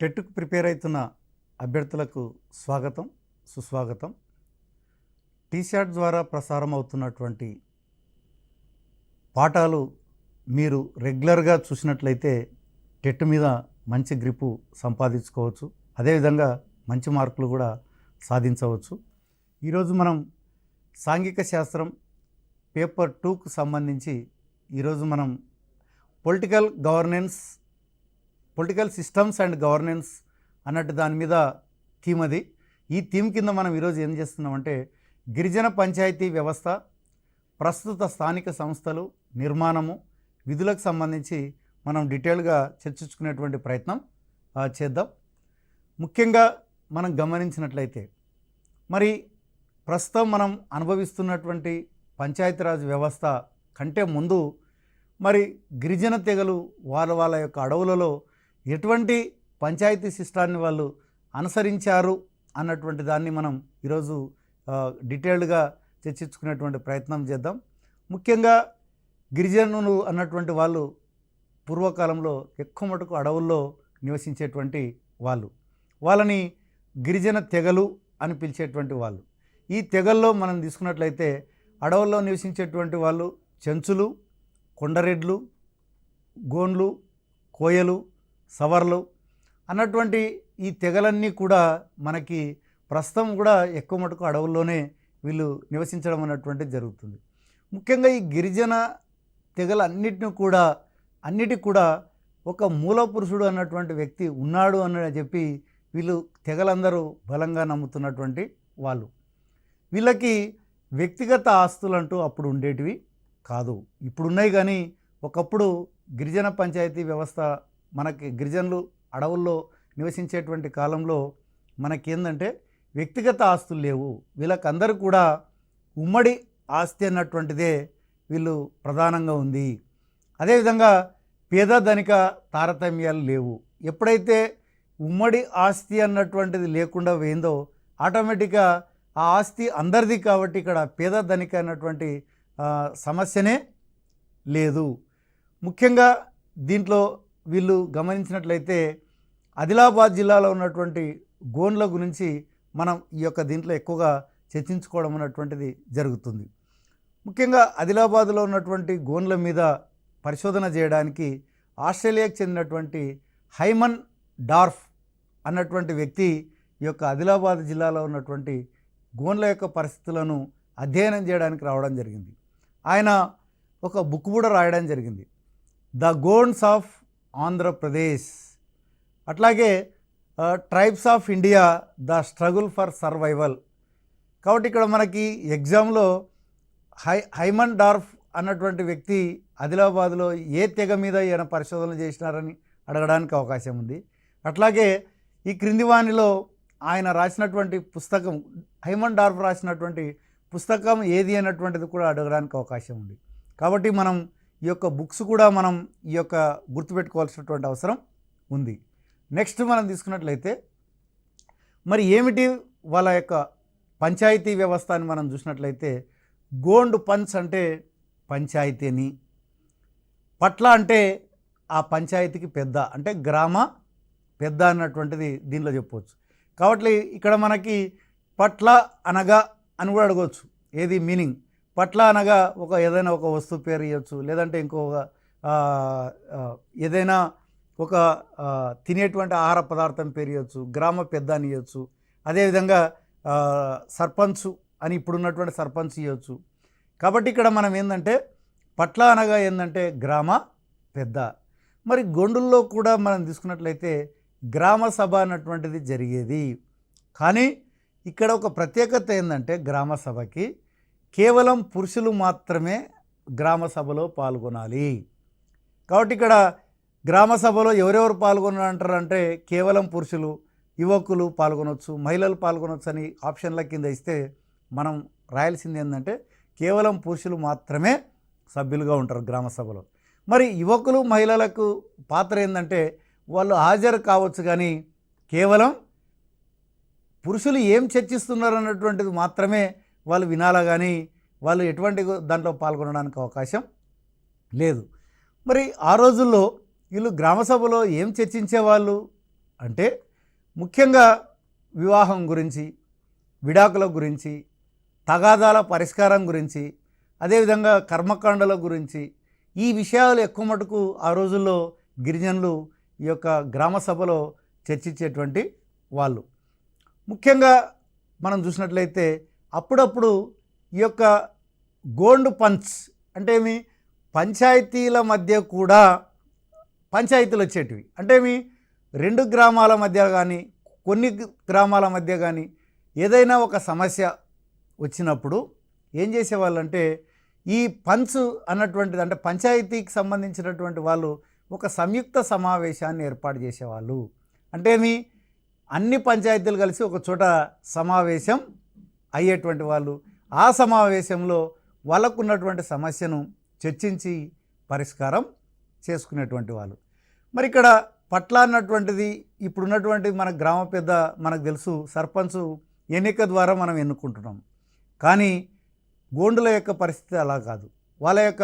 టెట్కు prepare అవుతున్న అభ్యర్థులకు స్వాగతం, సుస్వాగతం. టీశాట్ ద్వారా ప్రసారం అవుతున్నటువంటి పాఠాలు మీరు రెగ్యులర్గా చూసినట్లయితే టెట్ మీద మంచి గ్రిప్పు సంపాదించుకోవచ్చు, అదేవిధంగా మంచి మార్కులు కూడా సాధించవచ్చు. ఈరోజు మనం సాంఘిక శాస్త్రం పేపర్ 2కు సంబంధించి ఈరోజు మనం పొలిటికల్ సిస్టమ్స్ అండ్ గవర్నెన్స్ అన్నట్టు దాని మీద థీమ్ అది. ఈ థీమ్ కింద మనం ఈరోజు ఏం చేస్తున్నామంటే గిరిజన పంచాయతీ వ్యవస్థ, ప్రస్తుత స్థానిక సంస్థలు, నిర్మాణము, విధులకు సంబంధించి మనం డీటెయిల్గా చర్చించుకునేటువంటి ప్రయత్నం చేద్దాం. ముఖ్యంగా మనం గమనించినట్లయితే మరి ప్రస్తుతం మనం అనుభవిస్తున్నటువంటి పంచాయతీరాజ్ వ్యవస్థ కంటే ముందు మరి గిరిజన తెగలు వాళ్ళ యొక్క అడవులలో ఎటువంటి పంచాయతీ సిస్టాన్ని వాళ్ళు అనుసరించారు అన్నటువంటి దాన్ని మనం ఈరోజు డీటెయిల్డ్గా చర్చించుకునేటువంటి ప్రయత్నం చేద్దాం. ముఖ్యంగా గిరిజనులు అన్నటువంటి వాళ్ళు పూర్వకాలంలో ఎక్కువ మటుకు అడవుల్లో నివసించేటువంటి వాళ్ళని గిరిజన తెగలు అని పిలిచేటువంటి వాళ్ళు. ఈ తెగల్లో మనం తీసుకున్నట్లయితే అడవుల్లో నివసించేటువంటి వాళ్ళు చెంచులు, కొండరెడ్లు, గోండ్లు, కోయలు, సవర్లు అన్నటువంటి ఈ తెగలన్నీ కూడా మనకి ప్రస్తుతం కూడా ఎక్కువ మటుకు అడవుల్లోనే వీళ్ళు నివసించడం అన్నటువంటిది జరుగుతుంది. ముఖ్యంగా ఈ గిరిజన అన్నిటికి కూడా ఒక మూల పురుషుడు అన్నటువంటి వ్యక్తి ఉన్నాడు అని చెప్పి వీళ్ళు తెగలందరూ బలంగా నమ్ముతున్నటువంటి వాళ్ళు. వీళ్ళకి వ్యక్తిగత ఆస్తులు అంటూ అప్పుడు ఉండేటివి కాదు, ఇప్పుడున్నాయి. కానీ ఒకప్పుడు గిరిజన పంచాయతీ వ్యవస్థ మనకి గిరిజనులు అడవుల్లో నివసించేటువంటి కాలంలో మనకేందంటే వ్యక్తిగత ఆస్తులు లేవు. వీళ్ళకందరూ కూడా ఉమ్మడి ఆస్తి అన్నటువంటిదే వీళ్ళు ప్రధానంగా ఉంది. అదేవిధంగా పేద ధనిక తారతమ్యాలు లేవు. ఎప్పుడైతే ఉమ్మడి ఆస్తి అన్నటువంటిది లేకుండా పోయిందో ఆటోమేటిక్గా ఆ ఆస్తి అందరిది కాబట్టి ఇక్కడ పేద ధనిక అన్నటువంటి సమస్యనే లేదు. ముఖ్యంగా దీంట్లో వీళ్ళు గమనించినట్లయితే ఆదిలాబాద్ జిల్లాలో ఉన్నటువంటి గోండ్ల గురించి మనం ఈ యొక్క దీంట్లో ఎక్కువగా చర్చించుకోవడం అన్నటువంటిది జరుగుతుంది. ముఖ్యంగా ఆదిలాబాద్లో ఉన్నటువంటి గోండ్ల మీద పరిశోధన చేయడానికి ఆస్ట్రేలియాకు చెందినటువంటి హైమన్ డార్ఫ్ అన్నటువంటి వ్యక్తి ఈ యొక్క ఆదిలాబాద్ జిల్లాలో ఉన్నటువంటి గోండ్ల యొక్క పరిస్థితులను అధ్యయనం చేయడానికి రావడం జరిగింది. ఆయన ఒక బుక్ కూడా రాయడం జరిగింది, ద గోండ్స్ ఆఫ్ ఆంధ్రప్రదేశ్, అట్లాగే tribes of India, the struggle for survival. కాబట్టి ఇక్కడ మనకి ఎగ్జామ్లో హైమన్ డార్ఫ్ అన్నటువంటి వ్యక్తి ఆదిలాబాద్లో ఏ తెగ మీద ఈయన పరిశోధనలు చేసినారని అడగడానికి అవకాశం ఉంది. అట్లాగే ఈ క్రింది వానిలో ఆయన రాసినటువంటి పుస్తకం, హైమన్ డార్ఫ్ రాసినటువంటి పుస్తకం ఏది అన్నటువంటిది కూడా అడగడానికి అవకాశం ఉంది. కాబట్టి మనం ఈ యొక్క బుక్స్ కూడా మనం ఈ యొక్క గుర్తుపెట్టుకోవాల్సినటువంటి అవసరం ఉంది. నెక్స్ట్ మనం తీసుకున్నట్లయితే మరి ఏమిటి వాళ్ళ యొక్క పంచాయతీ వ్యవస్థ అని మనం చూసినట్లయితే గోండ్ పంచ్ అంటే పంచాయతీ అని, పట్ల అంటే ఆ పంచాయతీకి పెద్ద అంటే గ్రామ పెద్ద అన్నటువంటిది దీనిలో చెప్పవచ్చు. కాబట్టి ఇక్కడ మనకి పట్ల అనగా అని కూడా అడగవచ్చు. ఏది మీనింగ్? పట్ల అనగా ఏదైనా ఒక వస్తువు పేరు ఇవ్వచ్చు, లేదంటే ఇంకొక ఏదైనా ఒక తినేటువంటి ఆహార పదార్థం పేరు ఇవ్వచ్చు, గ్రామ పెద్ద అని ఇవ్వచ్చు. అదేవిధంగా సర్పంచ్ అని ఇప్పుడున్నటువంటి సర్పంచ్ ఇవ్వచ్చు. కాబట్టి ఇక్కడ మనం ఏంటంటే పట్ల అనగా ఏంటంటే గ్రామ పెద్ద. మరి గొండుల్లో కూడా మనం తీసుకున్నట్లయితే గ్రామ సభ అన్నటువంటిది జరిగేది. కానీ ఇక్కడ ఒక ప్రత్యేకత ఏంటంటే గ్రామ సభకి కేవలం పురుషులు మాత్రమే గ్రామ సభలో పాల్గొనాలి. కాబట్టి ఇక్కడ గ్రామ సభలో ఎవరెవరు పాల్గొనంటారంటే కేవలం పురుషులు, యువకులు పాల్గొనవచ్చు, మహిళలు పాల్గొనవచ్చు అని ఆప్షన్ల కింద ఇస్తే మనం రాయాల్సింది ఏంటంటే కేవలం పురుషులు మాత్రమే సభ్యులుగా ఉంటారు గ్రామ సభలో. మరి యువకులు, మహిళలకు పాత్ర ఏంటంటే వాళ్ళు హాజరు కావచ్చు, కానీ కేవలం పురుషులు ఏం చర్చిస్తున్నారు అన్నటువంటిది మాత్రమే వాళ్ళు వినాలా, కానీ వాళ్ళు ఎటువంటి దాంట్లో పాల్గొనడానికి అవకాశం లేదు. మరి ఆ రోజుల్లో వీళ్ళు గ్రామసభలో ఏం చర్చించేవాళ్ళు అంటే ముఖ్యంగా వివాహం గురించి, విడాకుల గురించి, తగాదాల పరిష్కారం గురించి, అదేవిధంగా కర్మకాండల గురించి ఈ విషయాలు ఎక్కువ మటుకు ఆ రోజుల్లో గిరిజనులు ఈ యొక్క గ్రామ సభలో చర్చించేటువంటి వాళ్ళు. ముఖ్యంగా మనం చూసినట్లయితే అప్పుడప్పుడు ఈ యొక్క గోండు పంచ్ అంటే ఏమి, పంచాయతీల మధ్య కూడా పంచాయతీలు వచ్చేటివి. అంటే ఏమి, 2 గ్రామాల మధ్య కానీ కొన్ని గ్రామాల మధ్య కానీ ఏదైనా ఒక సమస్య వచ్చినప్పుడు ఏం చేసేవాళ్ళంటే ఈ పంచ్ అన్నటువంటిది, అంటే పంచాయతీకి సంబంధించినటువంటి వాళ్ళు ఒక సంయుక్త సమావేశాన్ని ఏర్పాటు చేసేవాళ్ళు. అంటే ఏమి, అన్ని పంచాయతీలు కలిసి ఒక చోట సమావేశం అయ్యేటువంటి వాళ్ళు. ఆ సమావేశంలో వాళ్ళకు ఉన్నటువంటి సమస్యను చర్చించి పరిష్కారం చేసుకునేటువంటి వాళ్ళు. మరి ఇక్కడ పట్ల అన్నటువంటిది ఇప్పుడున్నటువంటి మన గ్రామ పెద్ద మనకు తెలుసు, సర్పంచ్ ఎన్నిక ద్వారా మనం ఎన్నుకుంటున్నాం. కానీ గోండుల యొక్క పరిస్థితి అలా కాదు. వాళ్ళ యొక్క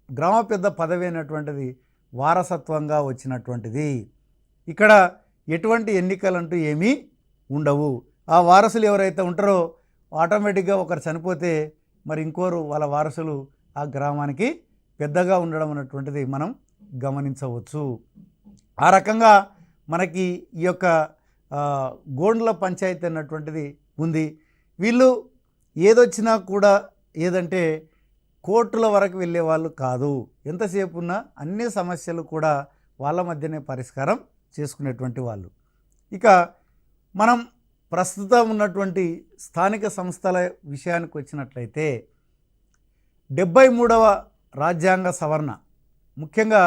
గ్రామ పెద్ద పదవి అయినటువంటిది వారసత్వంగా వచ్చినటువంటిది. ఇక్కడ ఎటువంటి ఎన్నికలంటూ ఏమీ ఉండవు. ఆ వారసులు ఎవరైతే ఉంటారో ఆటోమేటిక్గా ఒకరు చనిపోతే మరి ఇంకోరు వాళ్ళ వారసులు ఆ గ్రామానికి పెద్దగా ఉండడం అన్నటువంటిది మనం గమనించవచ్చు. ఆ రకంగా మనకి ఈ యొక్క గోండ్ల పంచాయతీ అన్నటువంటిది ఉంది. వీళ్ళు ఏదొచ్చినా కూడా ఏదంటే కోర్టుల వరకు వెళ్ళే వాళ్ళు కాదు. ఎంతసేపు ఉన్నా అన్ని సమస్యలు కూడా వాళ్ళ మధ్యనే పరిష్కారం చేసుకునేటువంటి వాళ్ళు. ఇక మనం ప్రస్తుతం ఉన్నటువంటి స్థానిక సంస్థల విషయానికి వచ్చినట్లయితే 73వ రాజ్యాంగ సవరణ ముఖ్యంగా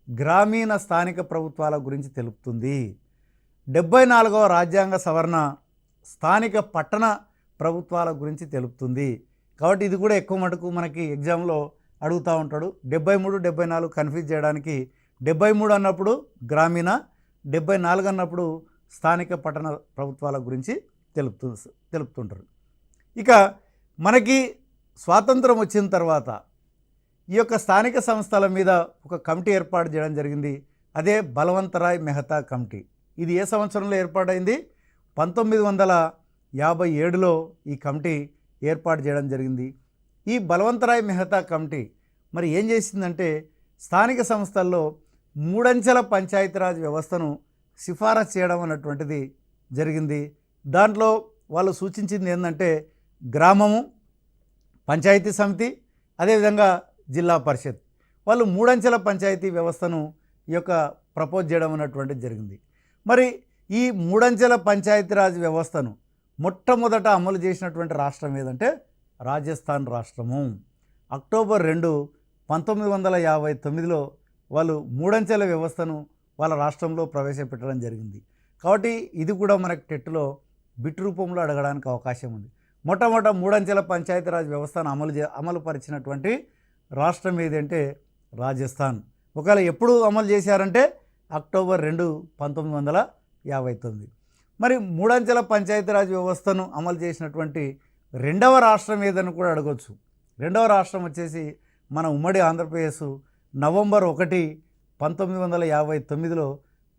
గ్రామీణ స్థానిక ప్రభుత్వాల గురించి తెలుపుతుంది. 74వ రాజ్యాంగ సవరణ స్థానిక పట్టణ ప్రభుత్వాల గురించి తెలుపుతుంది. కాబట్టి ఇది కూడా ఎక్కువ మటుకు మనకి ఎగ్జామ్లో అడుగుతూ ఉంటాడు. 73, 74 కన్ఫ్యూజ్ చేయడానికి 73 అన్నప్పుడు గ్రామీణ, 74 అన్నప్పుడు స్థానిక పట్టణ ప్రభుత్వాల గురించి తెలుపుతుంటారు. ఇక మనకి స్వాతంత్రం వచ్చిన తర్వాత ఈ యొక్క స్థానిక సంస్థల మీద ఒక కమిటీ ఏర్పాటు చేయడం జరిగింది. అదే బలవంతరాయ్ మెహతా కమిటీ. ఇది ఏ సంవత్సరంలో ఏర్పాటైంది? 1957లో ఈ కమిటీ ఏర్పాటు చేయడం జరిగింది. ఈ బలవంతరాయ్ మెహతా కమిటీ మరి ఏం చేసిందంటే స్థానిక సంస్థల్లో 3 అంచెల పంచాయతీరాజ్ వ్యవస్థను సిఫారసు చేయడం అన్నటువంటిది జరిగింది. దాంట్లో వాళ్ళు సూచించింది ఏంటంటే గ్రామము, పంచాయతీ సమితి, అదేవిధంగా జిల్లా పరిషత్. వాళ్ళు 3 అంచెల పంచాయతీ వ్యవస్థను ఈ యొక్క ప్రపోజ్ చేయడం అన్నటువంటిది జరిగింది. మరి ఈ 3 అంచెల పంచాయతీరాజ్ వ్యవస్థను మొట్టమొదట అమలు చేసినటువంటి రాష్ట్రం ఏదంటే రాజస్థాన్ రాష్ట్రము. అక్టోబర్ 2, 1959లో వాళ్ళు 3 అంచెల వ్యవస్థను వాళ్ళ రాష్ట్రంలో ప్రవేశపెట్టడం జరిగింది. కాబట్టి ఇది కూడా మనకు టెట్లో బిట్ రూపంలో అడగడానికి అవకాశం ఉంది. మొట్టమొదట 3 అంచెల పంచాయతీరాజ్ వ్యవస్థను అమలు పరిచినటువంటి రాష్ట్రం ఏదంటే రాజస్థాన్. ఒకవేళ ఎప్పుడు అమలు చేశారంటే అక్టోబర్ 2, 1959. మరి 3 అంచెల పంచాయతీరాజ్ వ్యవస్థను అమలు చేసినటువంటి రెండవ రాష్ట్రం ఏదని కూడా అడగవచ్చు. రెండవ రాష్ట్రం వచ్చేసి మన ఉమ్మడి ఆంధ్రప్రదేశ్. నవంబర్ 1, 1959లో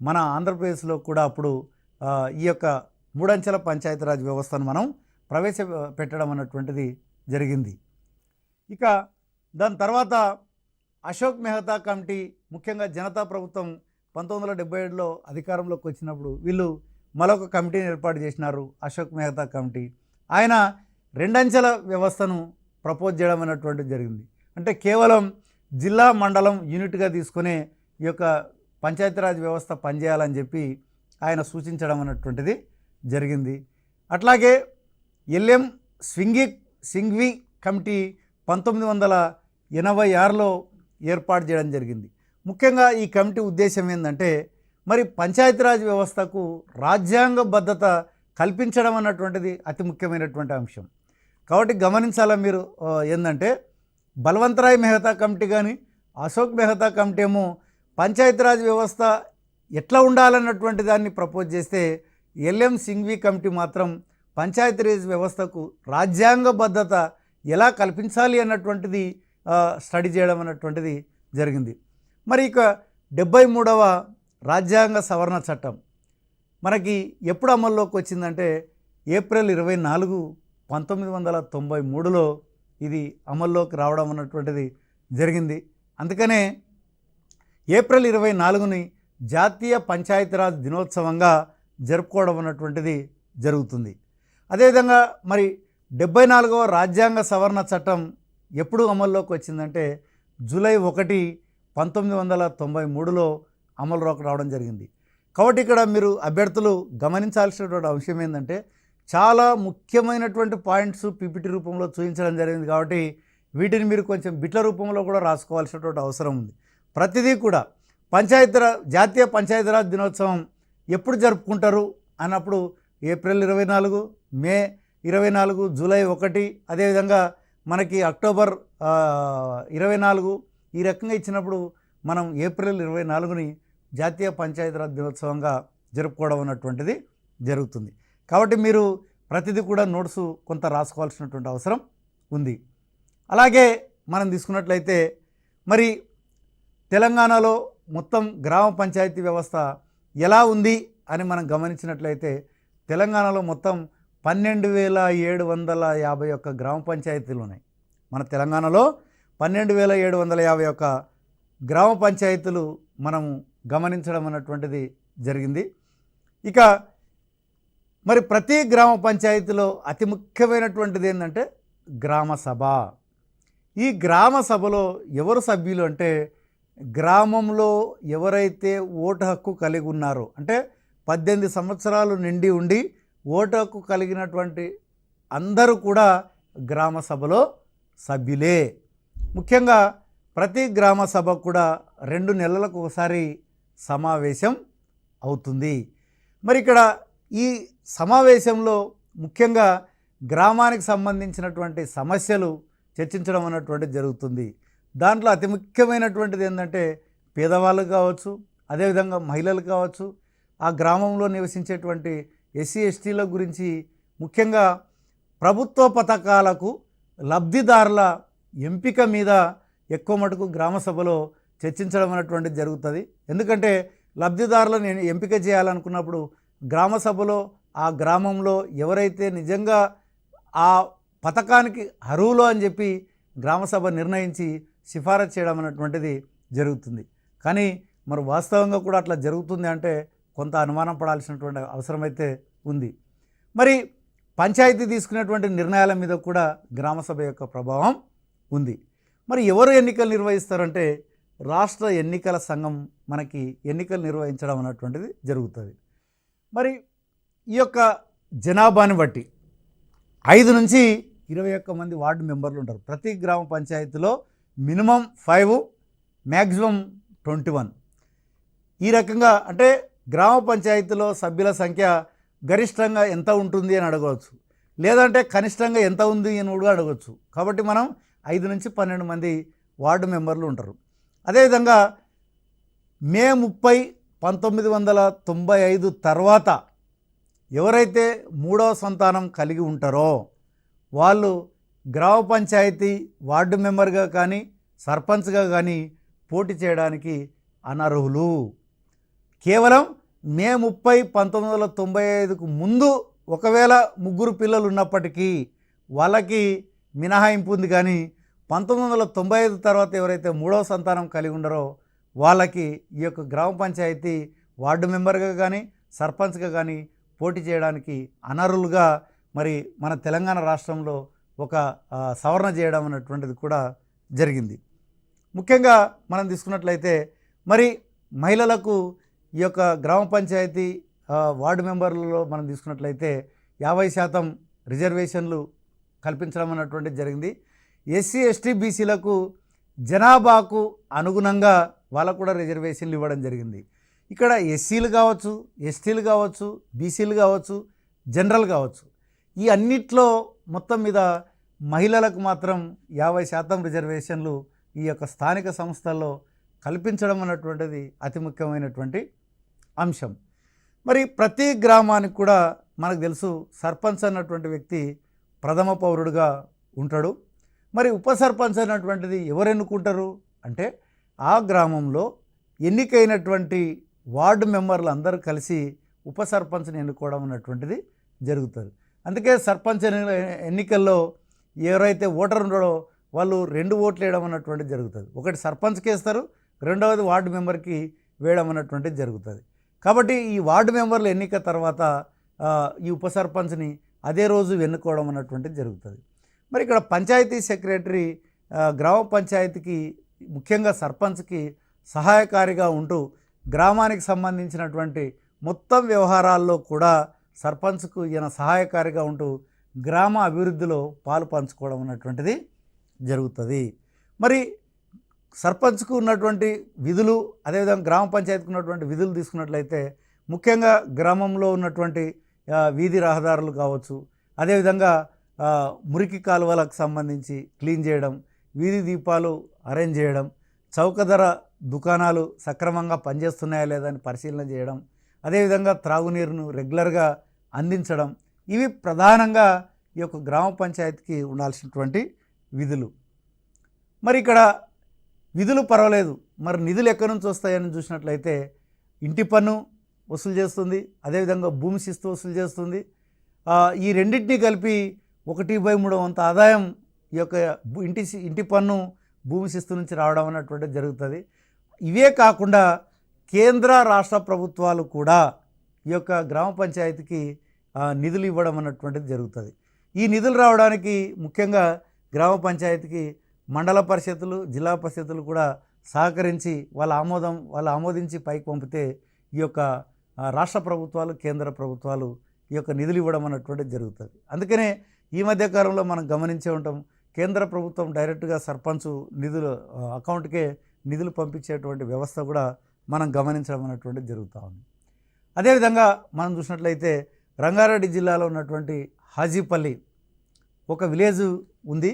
మన ఆంధ్రప్రదేశ్లో కూడా అప్పుడు ఈ యొక్క 3 అంచెల పంచాయతీరాజ్ వ్యవస్థను మనం ప్రవేశపెట్టడం అన్నటువంటిది జరిగింది. ఇక దాని తర్వాత అశోక్ మెహతా కమిటీ, ముఖ్యంగా జనతా ప్రభుత్వం 1977లో అధికారంలోకి వచ్చినప్పుడు వీళ్ళు మరొక కమిటీని ఏర్పాటు చేసినారు, అశోక్ మెహతా కమిటీ. ఆయన 2 అంచెల వ్యవస్థను ప్రపోజ్ చేయడం అన్నటువంటిది జరిగింది. అంటే కేవలం జిల్లా, మండలం యూనిట్గా తీసుకునే ఈ యొక్క పంచాయతీరాజ్ వ్యవస్థ పనిచేయాలని చెప్పి ఆయన సూచించడం అన్నటువంటిది జరిగింది. అట్లాగే ఎల్ఎం సింఘ్వి కమిటీ 1986లో ఏర్పాటు చేయడం జరిగింది. ముఖ్యంగా ఈ కమిటీ ఉద్దేశం ఏంటంటే మరి పంచాయతీరాజ్ వ్యవస్థకు రాజ్యాంగబద్ధత కల్పించడం అన్నటువంటిది అతి ముఖ్యమైనటువంటి అంశం. కాబట్టి గమనించాలా మీరు ఏంటంటే బలవంతరాయ్ మెహతా కమిటీ కానీ అశోక్ మెహతా కమిటీ ఏమో పంచాయతీరాజ్ వ్యవస్థ ఎట్లా ఉండాలన్నటువంటి దాన్ని ప్రపోజ్ చేస్తే ఎల్ఎం సింఘ్వి కమిటీ మాత్రం పంచాయతీరాజ్ వ్యవస్థకు రాజ్యాంగబద్ధత ఎలా కల్పించాలి అన్నటువంటిది స్టడీ చేయడం అన్నటువంటిది జరిగింది. మరి ఇక 73వ రాజ్యాంగ సవరణ చట్టం మనకి ఎప్పుడు అమల్లోకి వచ్చిందంటే ఏప్రిల్ 24, 1993లో ఇది అమల్లోకి రావడం అన్నటువంటిది జరిగింది. అందుకనే ఏప్రిల్ 24ని జాతీయ పంచాయతీరాజ్ దినోత్సవంగా జరుపుకోవడం అన్నటువంటిది జరుగుతుంది. అదేవిధంగా మరి 74వ రాజ్యాంగ సవరణ చట్టం ఎప్పుడు అమల్లోకి వచ్చిందంటే జూలై 1, 1993లో అమలులోకి రావడం జరిగింది. కాబట్టి ఇక్కడ మీరు అభ్యర్థులు గమనించాల్సినటువంటి అంశం ఏంటంటే చాలా ముఖ్యమైనటువంటి పాయింట్స్ పీపీటీ రూపంలో చూపించడం జరిగింది. కాబట్టి వీటిని మీరు కొంచెం బిట్ల రూపంలో కూడా రాసుకోవాల్సినటువంటి అవసరం ఉంది. ప్రతిదీ కూడా జాతీయ పంచాయతీరాజ్ దినోత్సవం ఎప్పుడు జరుపుకుంటారు అన్నప్పుడు ఏప్రిల్ 24, మే 24, జూలై 1, అదేవిధంగా మనకి అక్టోబర్ 24 ఈ రకంగా ఇచ్చినప్పుడు మనం ఏప్రిల్ 24ని జాతీయ పంచాయతీరాజ్ దినోత్సవంగా జరుపుకోవడం అన్నటువంటిది జరుగుతుంది. కాబట్టి మీరు ప్రతిదీ కూడా నోట్స్ కొంత రాసుకోవాల్సినటువంటి అవసరం ఉంది. అలాగే మనం తీసుకున్నట్లయితే మరి తెలంగాణలో మొత్తం గ్రామ పంచాయతీ వ్యవస్థ ఎలా ఉంది అని మనం గమనించినట్లయితే తెలంగాణలో మొత్తం 12,751 గ్రామ పంచాయతీలు ఉన్నాయి. మన తెలంగాణలో 12,751 గ్రామ పంచాయతీలు మనము గమనించడం అన్నటువంటిది జరిగింది. ఇక మరి ప్రతి గ్రామ పంచాయతీలో అతి ముఖ్యమైనటువంటిది ఏంటంటే గ్రామ సభ. ఈ గ్రామ సభలో ఎవరు సభ్యులు అంటే గ్రామంలో ఎవరైతే ఓటు హక్కు కలిగి ఉన్నారో అంటే 18 సంవత్సరాలు నిండి ఉండి ఓటు హక్కు కలిగినటువంటి అందరూ కూడా గ్రామ సభలో సభ్యులే. ముఖ్యంగా ప్రతి గ్రామ సభ కూడా 2 నెలలకు ఒకసారి సమావేశం అవుతుంది. మరి ఇక్కడ ఈ సమావేశంలో ముఖ్యంగా గ్రామానికి సంబంధించినటువంటి సమస్యలు చర్చించడం అన్నటువంటిది జరుగుతుంది. దాంట్లో అతి ముఖ్యమైనటువంటిది ఏంటంటే పేదవాళ్ళు కావచ్చు, అదేవిధంగా మహిళలు కావచ్చు, ఆ గ్రామంలో నివసించేటువంటి ఎస్సీ ఎస్టీల గురించి ముఖ్యంగా ప్రభుత్వ పథకాలకు లబ్ధిదారుల ఎంపిక మీద ఎక్కువ మటుకు గ్రామ సభలో చర్చించడం అనేటువంటిది జరుగుతుంది. ఎందుకంటే లబ్ధిదారులను ఎంపిక చేయాలనుకున్నప్పుడు గ్రామ సభలో ఆ గ్రామంలో ఎవరైతే నిజంగా ఆ పథకానికి అర్హులు అని చెప్పి గ్రామ సభ నిర్ణయించి సిఫారసు చేయడం అనేటువంటిది జరుగుతుంది. కానీ మరి వాస్తవంగా కూడా అట్లా జరుగుతుంది అంటే కొంత అనుమానం పడాల్సినటువంటి అవసరం అయితే ఉంది. మరి పంచాయతీ తీసుకునేటువంటి నిర్ణయాల మీద కూడా గ్రామ సభ యొక్క ప్రభావం ఉంది. మరి ఎవరు ఎన్నికలు నిర్వహిస్తారంటే రాష్ట్ర ఎన్నికల సంఘం మనకి ఎన్నికలు నిర్వహించడం అన్నటువంటిది జరుగుతుంది. మరి ఈ యొక్క జనాభాని బట్టి 5 నుంచి 21 మంది వార్డు మెంబర్లు ఉంటారు. ప్రతి గ్రామ పంచాయతీలో మినిమం 5, మ్యాక్సిమం 21. ఈ రకంగా అంటే గ్రామ పంచాయతీలో సభ్యుల సంఖ్య గరిష్టంగా ఎంత ఉంటుంది అని అడగవచ్చు, లేదంటే కనిష్టంగా ఎంత ఉంది అని కూడా అడగవచ్చు. కాబట్టి మనం 5 నుంచి 12 మంది వార్డు మెంబర్లు ఉంటారు. అదేవిధంగా మే 30, 1995 తర్వాత ఎవరైతే 3వ సంతానం కలిగి ఉంటారో వాళ్ళు గ్రామ పంచాయతీ వార్డు మెంబర్గా కానీ సర్పంచ్గా కానీ పోటీ చేయడానికి అనర్హులు. కేవలం మే 30, 1995కు ముందు ఒకవేళ 3 పిల్లలు ఉన్నప్పటికీ వాళ్ళకి మినహాయింపు ఉంది. కానీ 1995 తర్వాత ఎవరైతే 3వ సంతానం కలిగి ఉండరో వాళ్ళకి ఈ యొక్క గ్రామ పంచాయతీ వార్డు మెంబర్గా కానీ సర్పంచ్గా కానీ పోటీ చేయడానికి అనర్హులుగా మరి మన తెలంగాణ రాష్ట్రంలో ఒక సవరణ చేయడం అనేటువంటిది కూడా జరిగింది. ముఖ్యంగా మనం తీసుకున్నట్లయితే మరి మహిళలకు ఈ యొక్క గ్రామ పంచాయతీ వార్డు మెంబర్లలో మనం తీసుకున్నట్లయితే 50% రిజర్వేషన్లు కల్పించడం అన్నటువంటిది జరిగింది. ఎస్సీ ఎస్టీ బీసీలకు జనాభాకు అనుగుణంగా వాళ్ళకు కూడా రిజర్వేషన్లు ఇవ్వడం జరిగింది. ఇక్కడ ఎస్సీలు కావచ్చు, ఎస్టీలు కావచ్చు, బీసీలు కావచ్చు, జనరల్ కావచ్చు, ఈ అన్నిట్లో మొత్తం మీద మహిళలకు మాత్రం 50% రిజర్వేషన్లు ఈ యొక్క స్థానిక సంస్థల్లో కల్పించడం అన్నటువంటిది అతి ముఖ్యమైనటువంటి అంశం. మరి ప్రతి గ్రామానికి కూడా మనకు తెలుసు సర్పంచ్ అన్నటువంటి వ్యక్తి ప్రథమ పౌరుడుగా ఉంటాడు. మరి ఉప సర్పంచ్ అన్నటువంటిది ఎవరు ఎన్నుకుంటారు అంటే ఆ గ్రామంలో ఎన్నికైనటువంటి వార్డు మెంబర్లు అందరూ కలిసి ఉప సర్పంచ్ని ఎన్నుకోవడం అన్నటువంటిది జరుగుతుంది. అందుకే సర్పంచ్ ఎన్నికల్లో ఎవరైతే ఓటర్ ఉన్నాడో వాళ్ళు 2 ఓట్లు వేయడం అన్నటువంటిది జరుగుతుంది. ఒకటి సర్పంచ్కి వేస్తారు, రెండవది వార్డు మెంబర్కి వేయడం అన్నటువంటిది జరుగుతుంది. కాబట్టి ఈ వార్డు మెంబర్ల ఎన్నిక తర్వాత ఈ ఉప సర్పంచ్ని అదే రోజు ఎన్నుకోవడం అన్నటువంటిది జరుగుతుంది. మరి ఇక్కడ పంచాయతీ సెక్రటరీ గ్రామ పంచాయతీకి ముఖ్యంగా సర్పంచ్కి సహాయకారిగా ఉంటూ గ్రామానికి సంబంధించినటువంటి మొత్తం వ్యవహారాల్లో కూడా సర్పంచ్కు ఈయన సహాయకారిగా ఉంటూ గ్రామ అభివృద్ధిలో పాలు పంచుకోవడం అన్నటువంటిది జరుగుతుంది. మరి సర్పంచ్కు ఉన్నటువంటి విధులు, అదేవిధంగా గ్రామ పంచాయతీకి ఉన్నటువంటి విధులు తీసుకున్నట్లయితే ముఖ్యంగా గ్రామంలో ఉన్నటువంటి వీధి రహదారులు కావచ్చు, అదేవిధంగా మురికి కాలువలకు సంబంధించి క్లీన్ చేయడం, వీధి దీపాలు అరేంజ్ చేయడం, చౌకధర దుకాణాలు సక్రమంగా పనిచేస్తున్నాయా లేదా అని పరిశీలన చేయడం, అదేవిధంగా త్రాగునీరును రెగ్యులర్గా అందించడం, ఇవి ప్రధానంగా ఈ యొక్క గ్రామ పంచాయతీకి ఉండాల్సినటువంటి విధులు. మరి ఇక్కడ విధులు పర్వాలేదు, మరి నిధులు ఎక్కడి నుంచి వస్తాయని చూసినట్లయితే ఇంటి పన్ను వసూలు చేస్తుంది, అదేవిధంగా భూమి శిస్తు వసూలు చేస్తుంది. ఈ రెండింటినీ కలిపి 1/3 వంతు ఆదాయం ఈ యొక్క ఇంటి పన్ను భూమి శిస్తు నుంచి రావడం అన్నటువంటిది జరుగుతుంది. ఇవే కాకుండా కేంద్ర రాష్ట్ర ప్రభుత్వాలు కూడా ఈ యొక్క గ్రామ పంచాయతీకి నిధులు ఇవ్వడం అన్నటువంటిది జరుగుతుంది. ఈ నిధులు రావడానికి ముఖ్యంగా గ్రామ పంచాయతీకి మండల పరిషత్తులు, జిల్లా పరిషత్తులు కూడా సహకరించి వాళ్ళు ఆమోదించి పైకి పంపితే ఈ యొక్క రాష్ట్ర ప్రభుత్వాలు, కేంద్ర ప్రభుత్వాలు ఈ యొక్క నిధులు ఇవ్వడం అన్నటువంటిది జరుగుతుంది. అందుకనే ఈ మధ్యకాలంలో మనం గమనించే ఉంటాం, కేంద్ర ప్రభుత్వం డైరెక్ట్గా సర్పంచ్ నిధులు అకౌంట్కే నిధులు పంపించేటువంటి వ్యవస్థ కూడా మనం గమనించడం అన్నటువంటిది జరుగుతూ ఉంది. అదేవిధంగా మనం చూసినట్లయితే రంగారెడ్డి జిల్లాలో ఉన్నటువంటి హాజీపల్లి ఒక విలేజ్ ఉంది.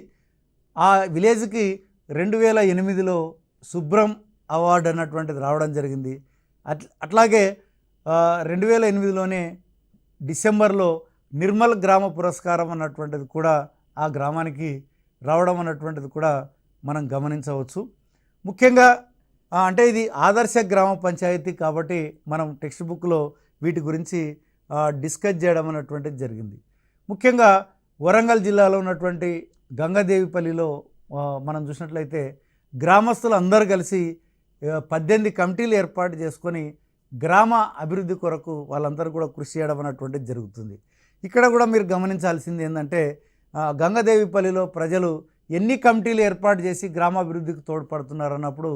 ఆ విలేజ్కి 2008లో శుభ్రం అవార్డు అన్నటువంటిది రావడం జరిగింది. అట్లాగే 2008లోనే డిసెంబర్లో నిర్మల్ గ్రామ పురస్కారం అన్నటువంటిది కూడా ఆ గ్రామానికి రావడం అన్నటువంటిది కూడా మనం గమనించవచ్చు. ముఖ్యంగా అంటే ఇది ఆదర్శ గ్రామ పంచాయతీ కాబట్టి మనం టెక్స్ట్ బుక్లో వీటి గురించి డిస్కస్ చేయడం అన్నటువంటిది జరిగింది. ముఖ్యంగా వరంగల్ జిల్లాలో ఉన్నటువంటి గంగదేవిపల్లిలో మనం చూసినట్లయితే గ్రామస్తులు అందరూ కలిసి 18 కమిటీలు ఏర్పాటు చేసుకొని గ్రామ అభివృద్ధి కొరకు వాళ్ళందరూ కూడా కృషి చేయడం అన్నటువంటిది జరుగుతుంది. ఇక్కడ కూడా మీరు గమనించాల్సింది ఏంటంటే గంగదేవిపల్లిలో ప్రజలు ఎన్ని కమిటీలు ఏర్పాటు చేసి గ్రామాభివృద్ధికి తోడ్పడుతున్నారు అన్నప్పుడు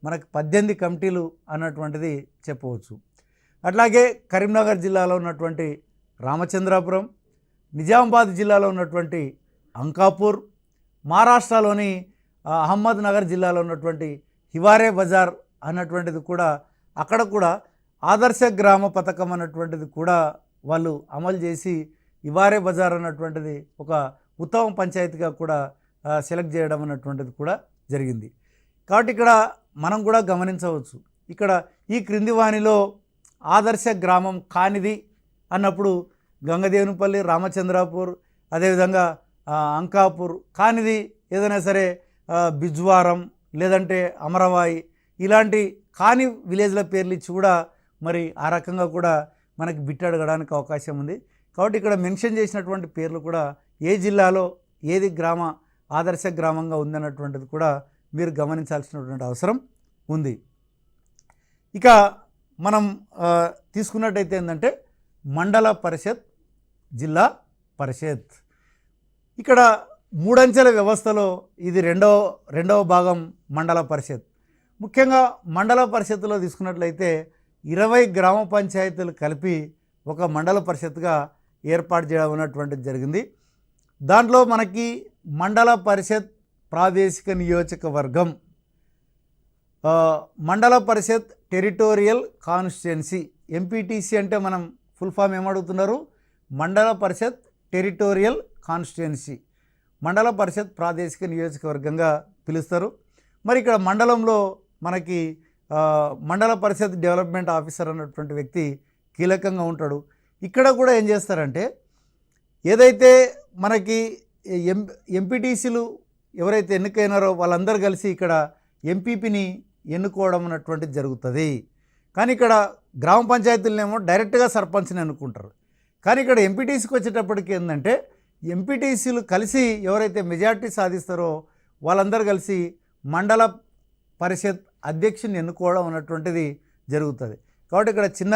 మనకు 18 కమిటీలు అన్నటువంటిది చెప్పవచ్చు. అట్లాగే కరీంనగర్ జిల్లాలో ఉన్నటువంటి రామచంద్రాపురం, నిజామాబాద్ జిల్లాలో ఉన్నటువంటి అంకాపూర్, మహారాష్ట్రలోని అహ్మద్ నగర్ జిల్లాలో ఉన్నటువంటి హివారే బజార్ అన్నటువంటిది కూడా అక్కడ కూడా ఆదర్శ గ్రామ పథకం అన్నటువంటిది కూడా వాళ్ళు అమలు చేసి హివారే బజార్ అన్నటువంటిది ఒక ఉత్తమ పంచాయతీగా కూడా సెలెక్ట్ చేయడం అన్నటువంటిది కూడా జరిగింది. కాబట్టి ఇక్కడ మనం కూడా గమనించవచ్చు, ఇక్కడ ఈ క్రింది వానిలో ఆదర్శ గ్రామం కానిది అన్నప్పుడు గంగదేవునిపల్లి, రామచంద్రాపూర్, అదేవిధంగా అంకాపూర్ కానిది ఏదైనా సరే బిజ్వారం లేదంటే అమరవాయి ఇలాంటి కాని విలేజ్ల పేర్లు ఇచ్చి కూడా మరి ఆ రకంగా కూడా మనకి బిట్ అడగడానికి అవకాశం ఉంది. కాబట్టి ఇక్కడ మెన్షన్ చేసినటువంటి పేర్లు కూడా ఏ జిల్లాలో ఏది గ్రామ ఆదర్శ గ్రామంగా ఉందన్నటువంటిది కూడా మీరు గమనించాల్సినటువంటి అవసరం ఉంది. ఇక మనం తీసుకున్నట్టయితే ఏంటంటే మండల పరిషత్, జిల్లా పరిషత్. ఇక్కడ 3 అంచెల వ్యవస్థలో ఇది రెండవ భాగం మండల పరిషత్. ముఖ్యంగా మండల పరిషత్తులో తీసుకున్నట్లయితే 20 గ్రామ పంచాయతీలు కలిపి ఒక మండల పరిషత్గా ఏర్పాటు చేయడం అన్నటువంటిది జరిగింది. దాంట్లో మనకి మండల పరిషత్ ప్రాదేశిక నియోజకవర్గం, మండల పరిషత్ టెరిటోరియల్ కాన్స్టిట్యుయెన్సీ, ఎంపీటీసీ అంటే మనం ఫుల్ ఫామ్ ఏమడుగుతున్నారు, మండల పరిషత్ టెరిటోరియల్ కాన్స్టిట్యుయెన్సీ, మండల పరిషత్ ప్రాదేశిక నియోజకవర్గంగా పిలుస్తారు. మరి ఇక్కడ మండలంలో మనకి మండల పరిషత్ డెవలప్మెంట్ ఆఫీసర్ అన్నటువంటి వ్యక్తి కీలకంగా ఉంటాడు. ఇక్కడ కూడా ఏం చేస్తారంటే ఏదైతే మనకి ఎంపీటీసీలు ఎవరైతే ఎన్నికైనారో వాళ్ళందరూ కలిసి ఇక్కడ ఎంపీపీని ఎన్నుకోవడం అన్నటువంటిది జరుగుతుంది. కానీ ఇక్కడ గ్రామ పంచాయతీలనేమో డైరెక్ట్గా సర్పంచ్ని ఎన్నుకుంటారు. కానీ ఇక్కడ ఎంపీటీసీకి వచ్చేటప్పటికి ఏంటంటే ఎంపీటీసీలు కలిసి ఎవరైతే మెజార్టీ సాధిస్తారో వాళ్ళందరూ కలిసి మండల పరిషత్ అధ్యక్షుని ఎన్నుకోవడం అన్నటువంటిది జరుగుతుంది. కాబట్టి ఇక్కడ చిన్న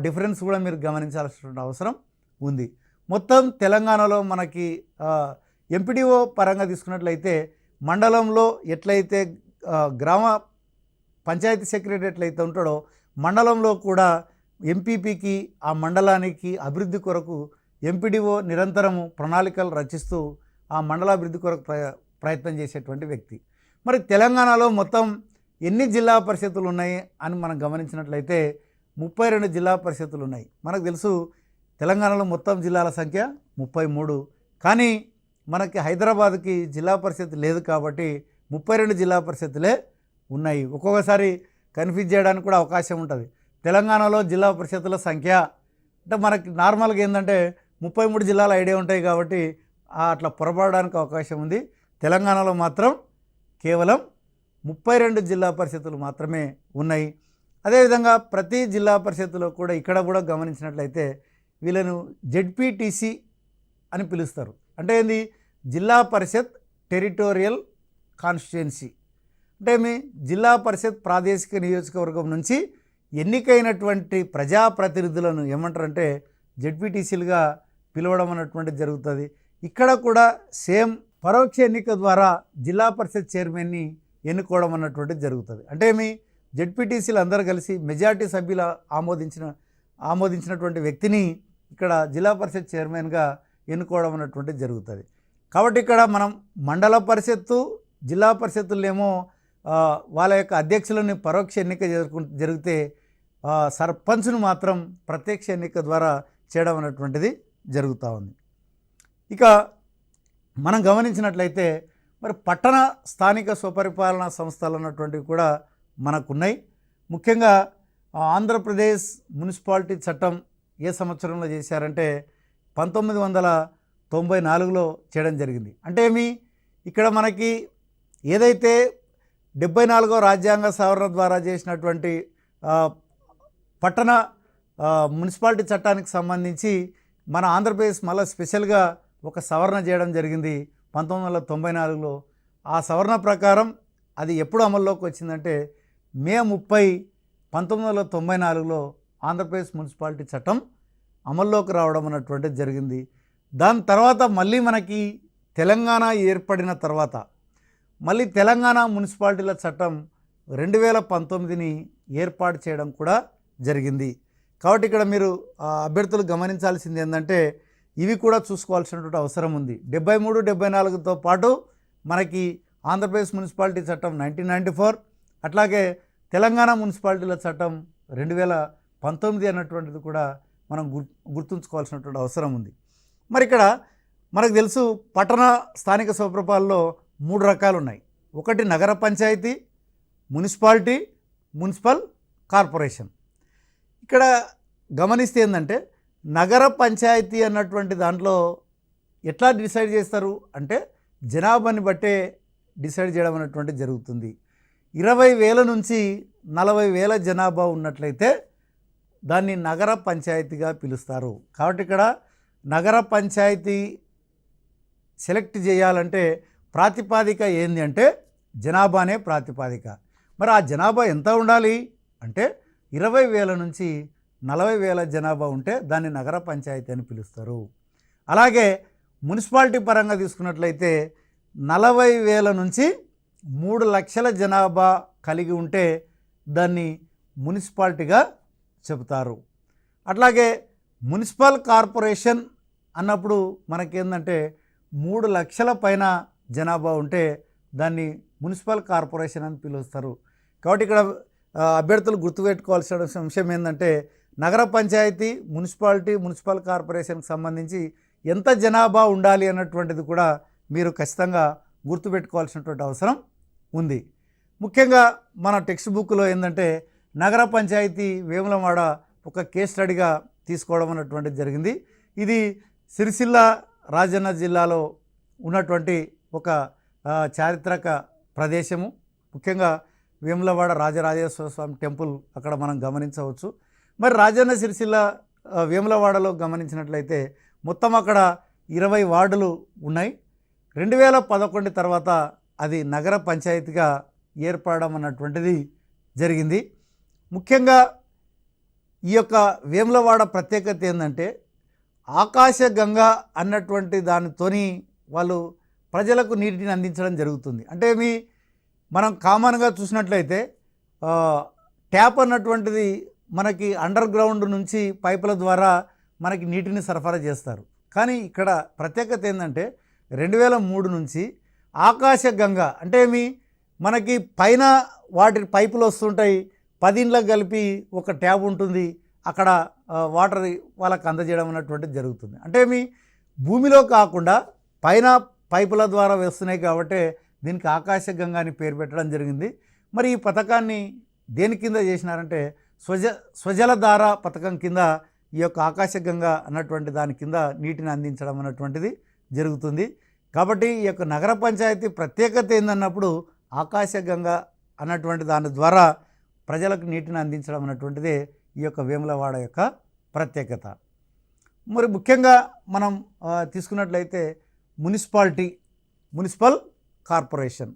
డిఫరెన్స్ కూడా మీరు గమనించాల్సిన అవసరం ఉంది. మొత్తం తెలంగాణలో మనకి ఎంపీడీఓ పరంగా తీసుకున్నట్లయితే మండలంలో ఎట్లయితే గ్రామ పంచాయతీ సెక్రటరీ ఎట్లయితే ఉంటాడో మండలంలో కూడా ఎంపీపీకి ఆ మండలానికి అభివృద్ధి కొరకు ఎంపీడీఓ నిరంతరము ప్రణాళికలు రచిస్తూ ఆ మండలాభివృద్ధి కొరకు ప్రయత్నం చేసేటువంటి వ్యక్తి. మరి తెలంగాణలో మొత్తం ఎన్ని జిల్లా పరిషత్తులు ఉన్నాయి అని మనం గమనించినట్లయితే 32 జిల్లా పరిషత్తులు ఉన్నాయి. మనకు తెలుసు తెలంగాణలో మొత్తం జిల్లాల సంఖ్య 33. కానీ మనకి హైదరాబాద్కి జిల్లా పరిషత్ లేదు కాబట్టి 32 జిల్లా పరిషత్తులే ఉన్నాయి. ఒక్కొక్కసారి కన్ఫ్యూజ్ చేయడానికి కూడా అవకాశం ఉంటుంది. తెలంగాణలో జిల్లా పరిషత్తుల సంఖ్య అంటే మనకి నార్మల్గా ఏంటంటే 33 జిల్లాల ఐడియా ఉంటాయి కాబట్టి అట్లా పొరపడడానికి అవకాశం ఉంది. తెలంగాణలో మాత్రం కేవలం 32 జిల్లా పరిషత్తులు మాత్రమే ఉన్నాయి. అదేవిధంగా ప్రతి జిల్లా పరిషత్తులో కూడా ఇక్కడ కూడా గమనించినట్లయితే వీళ్ళను జెడ్పీటీసీ అని పిలుస్తారు. అంటే ఏంది? జిల్లా పరిషత్ టెరిటోరియల్ కాన్స్టిట్యుయెన్సీ. అంటే మీ జిల్లా పరిషత్ ప్రాదేశిక నియోజకవర్గం నుంచి ఎన్నికైనటువంటి ప్రజాప్రతినిధులను ఏమంటారంటే జెడ్పీటీసీలుగా పిలవడం అన్నటువంటిది జరుగుతుంది. ఇక్కడ కూడా సేమ్ పరోక్ష ఎన్నిక ద్వారా జిల్లా పరిషత్ చైర్మన్ని ఎన్నుకోవడం అన్నటువంటిది జరుగుతుంది. అంటే మీ జెడ్పీటీసీలు అందరూ కలిసి మెజార్టీ సభ్యులు ఆమోదించినటువంటి వ్యక్తిని ఇక్కడ జిల్లా పరిషత్ చైర్మన్గా ఎన్నుకోవడం అన్నటువంటిది జరుగుతుంది. కాబట్టి ఇక్కడ మనం మండల పరిషత్తు జిల్లా పరిషత్తులేమో వాళ్ళ యొక్క అధ్యక్షులని పరోక్ష ఎన్నిక జరిగితే సర్పంచ్ను మాత్రం ప్రత్యక్ష ఎన్నిక ద్వారా చేయడం అన్నటువంటిది జరుగుతూ ఉంది. ఇక మనం గమనించినట్లయితే మరి పట్టణ స్థానిక స్వపరిపాలనా సంస్థలు అన్నటువంటివి కూడా మనకున్నాయి. ముఖ్యంగా ఆంధ్రప్రదేశ్ మున్సిపాలిటీ చట్టం ఏ సంవత్సరంలో చేశారంటే 1994లో చేయడం జరిగింది. అంటే ఇక్కడ మనకి ఏదైతే 74వ రాజ్యాంగ సవరణ ద్వారా చేసినటువంటి పట్టణ మున్సిపాలిటీ చట్టానికి సంబంధించి మన ఆంధ్రప్రదేశ్ మళ్ళీ స్పెషల్గా ఒక సవరణ చేయడం జరిగింది 1994లో. ఆ సవరణ ప్రకారం అది ఎప్పుడు అమల్లోకి వచ్చిందంటే మే 30, 1994లో ఆంధ్రప్రదేశ్ మున్సిపాలిటీ చట్టం అమల్లోకి రావడం అన్నటువంటిది జరిగింది. దాని తర్వాత మళ్ళీ మనకి తెలంగాణ ఏర్పడిన తర్వాత మళ్ళీ తెలంగాణ మున్సిపాలిటీల చట్టం 2019ని ఏర్పాటు చేయడం కూడా జరిగింది. కాబట్టి ఇక్కడ మీరు అభ్యర్థులు గమనించాల్సింది ఏంటంటే ఇవి కూడా చూసుకోవాల్సినటువంటి అవసరం ఉంది. 73, 74తో పాటు మనకి ఆంధ్రప్రదేశ్ మున్సిపాలిటీ చట్టం 1994, అట్లాగే తెలంగాణ మున్సిపాలిటీల చట్టం 2019 అన్నటువంటిది కూడా మనం గుర్తుంచుకోవాల్సినటువంటి అవసరం ఉంది. మరి ఇక్కడ మనకు తెలుసు పట్టణ స్థానిక స్వపరిపాలనలో 3 రకాలు ఉన్నాయి. ఒకటి నగర పంచాయతీ, మున్సిపాలిటీ, మున్సిపల్ కార్పొరేషన్. ఇక్కడ గమనిస్తే ఏంటంటే నగర పంచాయతీ అన్నటువంటి దాంట్లో ఎట్లా డిసైడ్ చేస్తారు అంటే జనాభాని బట్టే డిసైడ్ చేయడం అన్నటువంటిది జరుగుతుంది. 20,000 నుంచి 40,000 జనాభా ఉన్నట్లయితే దాన్ని నగర పంచాయతీగా పిలుస్తారు. కాబట్టి ఇక్కడ నగర పంచాయతీ సెలెక్ట్ చేయాలంటే ప్రాతిపాదిక ఏంది అంటే జనాభానే ప్రాతిపాదిక. మరి ఆ జనాభా ఎంత ఉండాలి అంటే 20,000 నుంచి 40,000 జనాభా ఉంటే దాన్ని నగర పంచాయతీ అని పిలుస్తారు. అలాగే మున్సిపాలిటీ పరంగా తీసుకున్నట్లయితే 40,000 నుంచి 3 లక్షల జనాభా కలిగి ఉంటే దాన్ని మున్సిపాలిటీగా చెబుతారు. అట్లాగే మున్సిపల్ కార్పొరేషన్ అన్నప్పుడు మనకేందంటే 3 లక్షల పైన జనాభా ఉంటే దాన్ని మున్సిపల్ కార్పొరేషన్ అని పిలుస్తారు. కాబట్టి ఇక్కడ అభ్యర్థులు గుర్తుపెట్టుకోవాల్సిన అంశం ఏంటంటే నగర పంచాయతీ, మున్సిపాలిటీ, మున్సిపల్ కార్పొరేషన్కి సంబంధించి ఎంత జనాభా ఉండాలి అన్నటువంటిది కూడా మీరు ఖచ్చితంగా గుర్తుపెట్టుకోవాల్సినటువంటి అవసరం ఉంది. ముఖ్యంగా మన టెక్స్ట్ బుక్లో ఏంటంటే నగర పంచాయతీ వేములవాడ ఒక కేస్ స్టడీగా తీసుకోవడం అన్నటువంటిది జరిగింది. ఇది సిరిసిల్ల రాజన్న జిల్లాలో ఉన్నటువంటి ఒక చారిత్రక ప్రదేశము. ముఖ్యంగా వేములవాడ రాజరాజేశ్వర స్వామి టెంపుల్ అక్కడ మనం గమనించవచ్చు. మరి రాజన్న సిరిసిల్ల వేములవాడలో గమనించినట్లయితే మొత్తం అక్కడ 20 వార్డులు ఉన్నాయి. 2011 తర్వాత అది నగర పంచాయతీగా ఏర్పడడం అన్నటువంటిది జరిగింది. ముఖ్యంగా ఈ యొక్క వేములవాడ ప్రత్యేకత ఏంటంటే ఆకాశగంగా అన్నటువంటి దానితోని వాళ్ళు ప్రజలకు నీటిని అందించడం జరుగుతుంది. అంటే మనం కామన్గా చూసినట్లయితే ట్యాప్ అన్నటువంటిది మనకి అండర్ గ్రౌండ్ నుంచి పైపుల ద్వారా మనకి నీటిని సరఫరా చేస్తారు. కానీ ఇక్కడ ప్రత్యేకత ఏంటంటే 2003 నుంచి ఆకాశగంగా అంటే మనకి పైన వాటి పైపులు వస్తుంటాయి, 10 ఇండ్లకు కలిపి ఒక ట్యాబ్ ఉంటుంది, అక్కడ వాటర్ వాళ్ళకి అందజేయడం అన్నటువంటిది జరుగుతుంది. అంటే భూమిలో కాకుండా పైన పైపుల ద్వారా వేస్తున్నాయి కాబట్టి దీనికి ఆకాశగంగా అని పేరు పెట్టడం జరిగింది. మరి ఈ పథకాన్ని దేని కింద చేసినారంటే స్వజలధార పథకం కింద ఈ యొక్క ఆకాశగంగా అన్నటువంటి దాని కింద నీటిని అందించడం అన్నటువంటిది జరుగుతుంది. కాబట్టి ఈ యొక్క నగర పంచాయతీ ప్రత్యేకత ఏందన్నప్పుడు ఆకాశగంగా అన్నటువంటి దాని ద్వారా ప్రజలకు నీటిని అందించడం అన్నటువంటిదే ఈ యొక్క వేములవాడ యొక్క ప్రత్యేకత. మరి ముఖ్యంగా మనం తీసుకున్నట్లయితే మున్సిపల్ కార్పొరేషన్,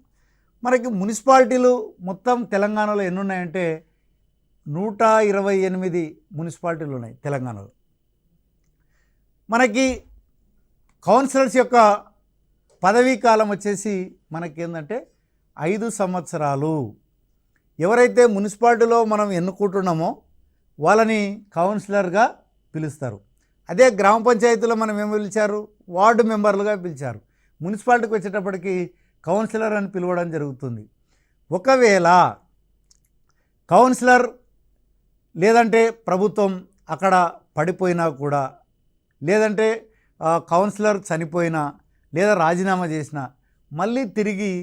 మనకి మున్సిపాలిటీలు మొత్తం తెలంగాణలో ఎన్ని ఉన్నాయంటే 128 మున్సిపాలిటీలు ఉన్నాయి తెలంగాణలో. మనకి కౌన్సిలర్స్ యొక్క పదవీ కాలం వచ్చేసి మనకేందంటే 5 సంవత్సరాలు. ఎవరైతే మున్సిపాలిటీలో మనం ఎన్నుకుంటున్నామో వాళ్ళని కౌన్సిలర్గా పిలుస్తారు. అదే గ్రామ పంచాయతీలో మనం ఏమి పిలిచారు, వార్డు మెంబర్లుగా పిలిచారు. మున్సిపాలిటీకి వచ్చేటప్పటికి కౌన్సిలర్ అని పిలవడం జరుగుతుంది. ఒకవేళ కౌన్సిలర్ లేదంటే ప్రభుత్వం అక్కడ పడిపోయినా కూడా, లేదంటే కౌన్సిలర్ చనిపోయినా లేదా రాజీనామా చేసినా మళ్ళీ తిరిగి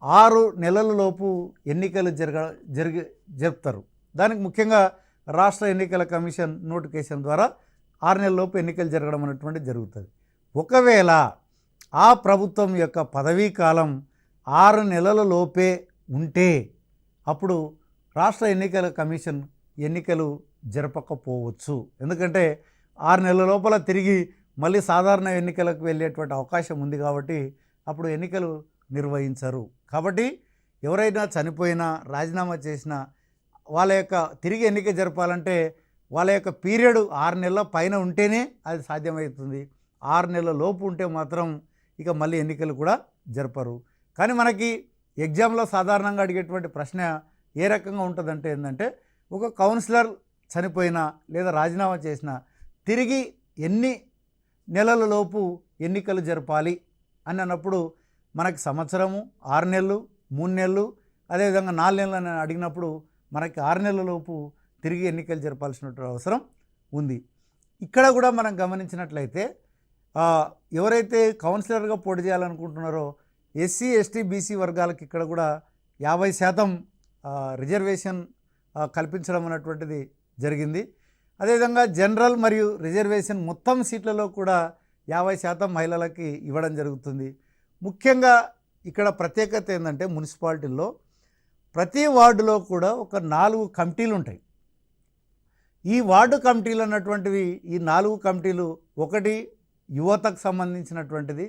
6 నెలలలోపు ఎన్నికలు జరుపుతారు. దానికి ముఖ్యంగా రాష్ట్ర ఎన్నికల కమిషన్ నోటిఫికేషన్ ద్వారా 6 నెలలలోపు ఎన్నికలు జరగడం అనేటువంటిది జరుగుతుంది. ఒకవేళ ఆ ప్రభుత్వం యొక్క పదవీ కాలం 6 నెలలలోపే ఉంటే అప్పుడు రాష్ట్ర ఎన్నికల కమిషన్ ఎన్నికలు జరపకపోవచ్చు. ఎందుకంటే 6 నెలల లోపల తిరిగి మళ్ళీ సాధారణ ఎన్నికలకు వెళ్ళేటువంటి అవకాశం ఉంది కాబట్టి అప్పుడు ఎన్నికలు నిర్వహించరు. కాబట్టి ఎవరైనా చనిపోయినా రాజీనామా చేసినా వాళ్ళ యొక్క తిరిగి ఎన్నిక జరపాలంటే వాళ్ళ యొక్క పీరియడ్ 6 నెలల పైన ఉంటేనే అది సాధ్యమవుతుంది. 6 నెలల లోపు ఉంటే మాత్రం ఇక మళ్ళీ ఎన్నికలు కూడా జరపరు. కానీ మనకి ఎగ్జామ్లో సాధారణంగా అడిగేటువంటి ప్రశ్న ఏ రకంగా ఉంటుందంటే ఏంటంటే ఒక కౌన్సిలర్ చనిపోయినా లేదా రాజీనామా చేసినా తిరిగి ఎన్ని నెలల లోపు ఎన్నికలు జరపాలి అని అన్నప్పుడు మనకి సంవత్సరము, 6 నెలలు, 3 నెలలు, అదేవిధంగా 4 నెలలు అని అడిగినప్పుడు మనకి 6 నెలల లోపు తిరిగి ఎన్నికలు జరపాల్సిన అవసరం ఉంది. ఇక్కడ కూడా మనం గమనించినట్లయితే ఎవరైతే కౌన్సిలర్గా పోటీ చేయాలనుకుంటున్నారో ఎస్సీ, ఎస్టీ, బీసీ వర్గాలకు ఇక్కడ కూడా 50% రిజర్వేషన్ కల్పించడం అన్నటువంటిది జరిగింది. అదేవిధంగా జనరల్ మరియు రిజర్వేషన్ మొత్తం సీట్లలో కూడా 50% మహిళలకి ఇవ్వడం జరుగుతుంది. ముఖ్యంగా ఇక్కడ ప్రత్యేకత ఏంటంటే మున్సిపాలిటీల్లో ప్రతి వార్డులో కూడా ఒక 4 కమిటీలు ఉంటాయి. ఈ వార్డు కమిటీలు అన్నటువంటివి ఈ 4 కమిటీలు, ఒకటి యువతకు సంబంధించినటువంటిది,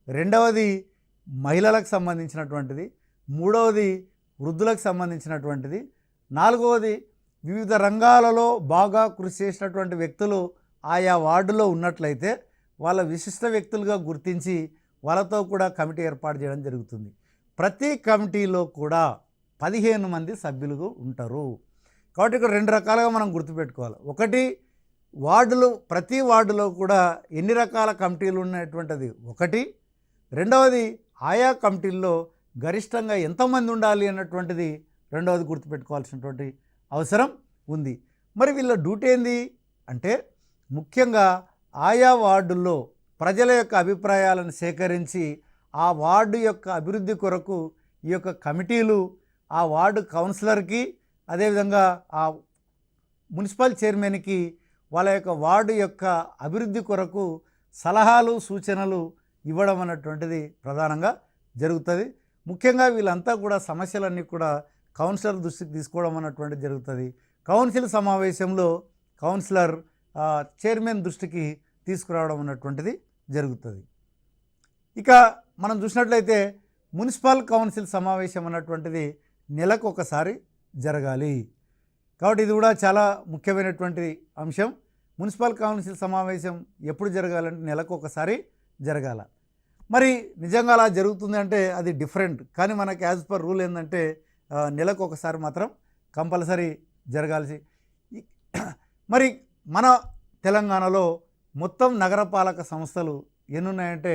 రెండవది మహిళలకు సంబంధించినటువంటిది, మూడవది వృద్ధులకు సంబంధించినటువంటిది, నాలుగవది వివిధ రంగాలలో బాగా కృషి చేసినటువంటి వ్యక్తులు ఆయా వార్డులో ఉన్నట్లయితే వాళ్ళ విశిష్ట వ్యక్తులుగా గుర్తించి వాళ్ళతో కూడా కమిటీ ఏర్పాటు చేయడం జరుగుతుంది. ప్రతి కమిటీలో కూడా 15 మంది సభ్యులు ఉంటారు. కాబట్టి ఇక్కడ 2 రకాలుగా మనం గుర్తుపెట్టుకోవాలి. ఒకటి వార్డులు, ప్రతి వార్డులో కూడా ఎన్ని రకాల కమిటీలు ఉన్నటువంటిది ఒకటి, రెండవది ఆయా కమిటీల్లో గరిష్టంగా ఎంతమంది ఉండాలి అన్నటువంటిది రెండవది గుర్తుపెట్టుకోవాల్సినటువంటి అవసరం ఉంది. మరి వీళ్ళ డ్యూటీ ఏంది అంటే ముఖ్యంగా ఆయా వార్డుల్లో ప్రజల యొక్క అభిప్రాయాలను సేకరించి ఆ వార్డు యొక్క అభివృద్ధి కొరకు ఈ యొక్క కమిటీలు ఆ వార్డు కౌన్సిలర్కి, అదేవిధంగా ఆ మున్సిపల్ చైర్మన్కి వాళ్ళ యొక్క వార్డు యొక్క అభివృద్ధి కొరకు సలహాలు, సూచనలు ఇవ్వడం అన్నటువంటిది ప్రధానంగా జరుగుతుంది. ముఖ్యంగా వీళ్ళంతా కూడా సమస్యలన్నీ కూడా కౌన్సిలర్ దృష్టికి తీసుకోవడం అన్నటువంటిది జరుగుతుంది. కౌన్సిల్ సమావేశంలో కౌన్సిలర్ చైర్మన్ దృష్టికి తీసుకురావడం అన్నటువంటిది జరుగుతుంది. ఇక మనం చూసినట్లయితే మున్సిపల్ కౌన్సిల్ సమావేశం అన్నటువంటిది నెలకు ఒకసారి జరగాలి. కాబట్టి ఇది కూడా చాలా ముఖ్యమైనటువంటి అంశం. మున్సిపల్ కౌన్సిల్ సమావేశం ఎప్పుడు జరగాలంటే నెలకు ఒకసారి జరగాల. మరి నిజంగా అలా జరుగుతుంది అంటే అది డిఫరెంట్. కానీ మనకి యాజ్ పర్ రూల్ ఏంటంటే నెలకు ఒకసారి మాత్రం కంపల్సరీ జరగాల్సి. మరి మన తెలంగాణలో మొత్తం నగరపాలక సంస్థలు ఎన్ని ఉన్నాయంటే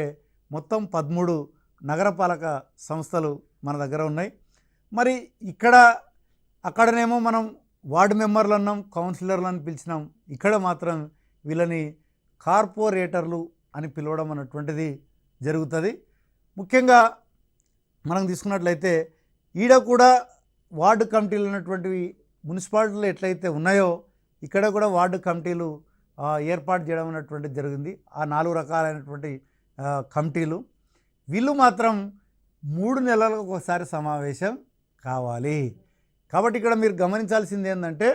మొత్తం 13 నగరపాలక సంస్థలు మన దగ్గర ఉన్నాయి. మరి అక్కడనేమో మనం వార్డు మెంబర్లు అన్నాం, కౌన్సిలర్లు అని పిలిచినాం. ఇక్కడ మాత్రం వీళ్ళని కార్పొరేటర్లు అని పిలవడం అన్నటువంటిది జరుగుతుంది. ముఖ్యంగా మనం తీసుకున్నట్లయితే ఈడ కూడా వార్డు కమిటీలు ఉన్నటువంటివి మున్సిపాలిటీలు ఎట్లయితే ఉన్నాయో ఇక్కడ కూడా వార్డు కమిటీలు ఏర్పాటు చేయడం అన్నటువంటిది జరిగింది. ఆ 4 రకాలైనటువంటి కమిటీలు వీళ్ళు మాత్రం 3 నెలలకు ఒకసారి సమావేశం కావాలి. కాబట్టి ఇక్కడ మీరు గమనించాల్సింది ఏంటంటే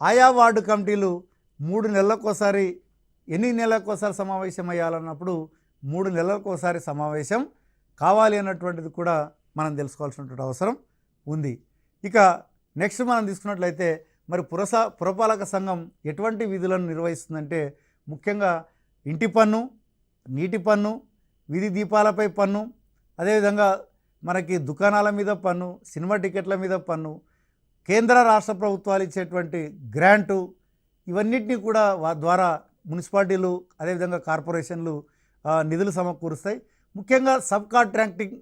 ఆయా వార్డు కమిటీలు 3 నెలలకు ఒకసారి, ఎన్ని నెలలకు ఒకసారి సమావేశం అయ్యాలన్నప్పుడు 3 నెలలకు ఒకసారి సమావేశం కావాలి అన్నటువంటిది కూడా మనం తెలుసుకోవాల్సినటువంటి అవసరం ఉంది. ఇక నెక్స్ట్ మనం తీసుకున్నట్లయితే మరి పురపాలక సంఘం ఎటువంటి విధులను నిర్వహిస్తుందంటే ముఖ్యంగా ఇంటి పన్ను, నీటి పన్ను, వీధి దీపాలపై పన్ను, అదేవిధంగా మనకి దుకాణాల మీద పన్ను, సినిమా టికెట్ల మీద పన్ను, కేంద్ర రాష్ట్ర ప్రభుత్వాలు ఇచ్చేటువంటి గ్రాంటు, ఇవన్నిటినీ కూడా ద్వారా మున్సిపాలిటీలు అదేవిధంగా కార్పొరేషన్లు నిధులు సమకూరుస్తాయి. ముఖ్యంగా సబ్ కాంట్రాక్టింగ్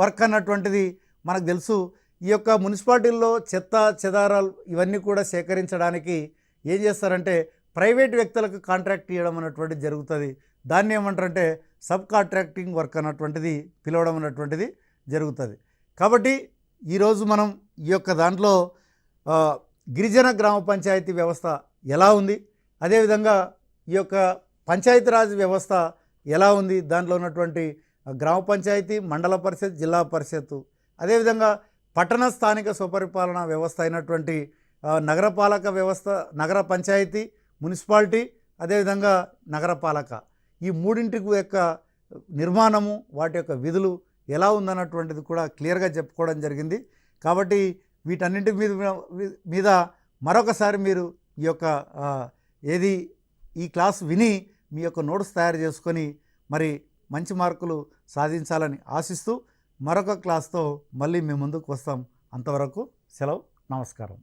వర్క్ అన్నటువంటిది మనకు తెలుసు. ఈ యొక్క మున్సిపాలిటీల్లో చెత్త చెదారాలు ఇవన్నీ కూడా సేకరించడానికి ఏం చేస్తారంటే ప్రైవేట్ వ్యక్తులకు కాంట్రాక్ట్ ఇవ్వడం అన్నటువంటిది జరుగుతుంది. దాన్ని ఏమంటారంటే సబ్ కాంట్రాక్టింగ్ వర్క్ అన్నటువంటిది పిలవడం అన్నటువంటిది జరుగుతుంది. కాబట్టి ఈరోజు మనం ఈ యొక్క దాంట్లో గిరిజన గ్రామ పంచాయతీ వ్యవస్థ ఎలా ఉంది, అదేవిధంగా ఈ యొక్క పంచాయతీరాజ్ వ్యవస్థ ఎలా ఉంది, దాంట్లో ఉన్నటువంటి గ్రామ పంచాయతీ, మండల పరిషత్, జిల్లా పరిషత్తు, అదేవిధంగా పట్టణ స్థానిక స్వపరిపాలన వ్యవస్థ అయినటువంటి నగరపాలక వ్యవస్థ, నగర పంచాయతీ, మున్సిపాలిటీ, అదేవిధంగా నగరపాలక, ఈ మూడింటికి యొక్క నిర్మాణము, వాటి యొక్క విధులు ఎలా ఉందన్నటువంటిది కూడా క్లియర్గా చెప్పుకోవడం జరిగింది. కాబట్టి వీటన్నింటి మీద మరొకసారి మీరు ఈ యొక్క ఈ క్లాస్ విని మీ యొక్క నోట్స్ తయారు చేసుకొని మరి మంచి మార్కులు సాధించాలని ఆశిస్తూ మరొక క్లాస్తో మళ్ళీ మీ ముందుకు వస్తాం. అంతవరకు సెలవు, నమస్కారం.